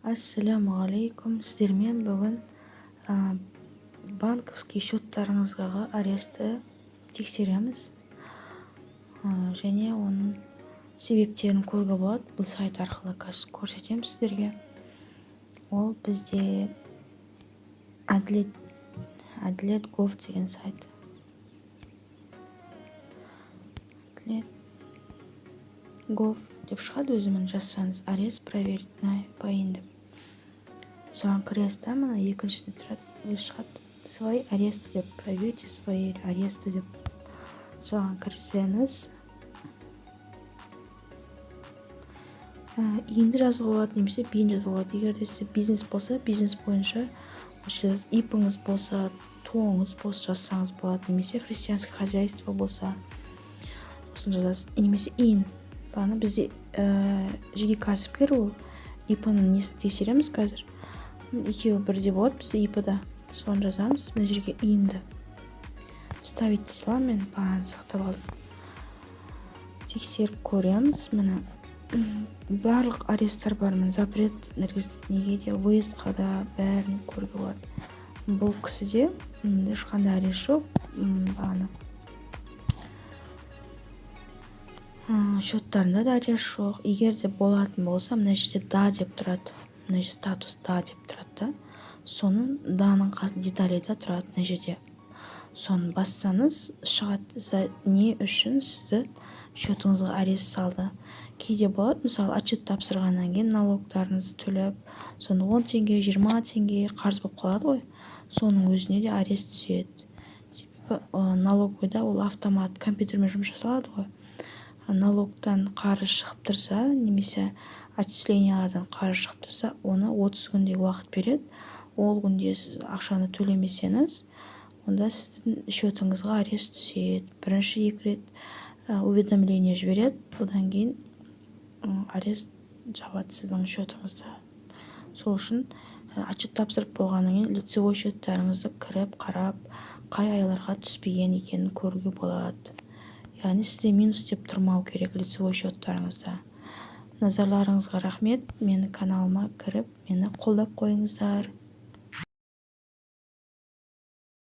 Ассалямуалейкум. Сіздермен бүгін банковский счеттарыңызға аресті тексереміз. Және оның себептерін көруге болады. Бұл сайт арқылы көрсетемін сіздерге. Ол бізде әділет гов деген сайт. Әділет гов деп шығады, өзімен жазсаңыз арест проверить поин деп. Соған кіресіз, да, мына екіншісінде тұрады, шығады. Свои аресты деп, проверьте свои аресты деп. Соған кірсеңіз, иінді жазуға болады, немесе бейін жазуға болады. Егер де сізде бизнес болса, бизнес бойынша ипіңіз болса, туыңыз болса жазсаңыз болады, немесе христианский хозяйство болса, осыны жазасыз, немесе иін. Баны бізде жеке кәсіпкер, ол ипінің несін тексереміз қазір. Екеуі бірде болады бізде ипіда. Соны жазамыз, мына жерге иінді вставить дей саламын, мен бағаны сақтап алдым. Тексеріп көреміз, міне барлық аресттар бар, міне запрет неге де, выездқа да бәрін көруге болады. Бұл кісіде ешқандай арест жоқ, бағаны счеттарында да арест жоқ. Егер де болатын болса, мына жерде да деп тұрады, мына жерде статус да деп тұрады да. Соның даның детали да тұрады мына жерде. Соны бассаңыз шығады, не үшін сізді счетыңызға арест салды. Кейде болады, мысалы, отчет тапсырғаннан кейін налогтарыңызды төлеп, соны 10 теңге, 20 теңге қарыз болып қалады ғой. Соның өзіне де арест түседі. Себебі налоговыйда ол автомат компьютермен жұмыс жасалады ғой. Налогтан қарыз шығып тұрса, немесе отчислениялардан қарыз шығып тұрса, оны 30 күндей уақыт береді. Ол күнде сіз ақшаны төлемесеңіз, онда сіздің счетыңызға арест түседі. Бірінші 2 рет уведомление жібереді, одан кейін арест жабады сіздің счетыңызды. Сол үшін отчет тапсырып болғаннан кейін лицевой счеттарыңызды кіріп, қарап, қай айларға түспеген екенін көруге болады. Яғни сізде минус деп тұрмау керек лицевой счеттарыңызда. Назарларыңызға рахмет. Менің каналыма кіріп, мені қолдап қойыңыздар.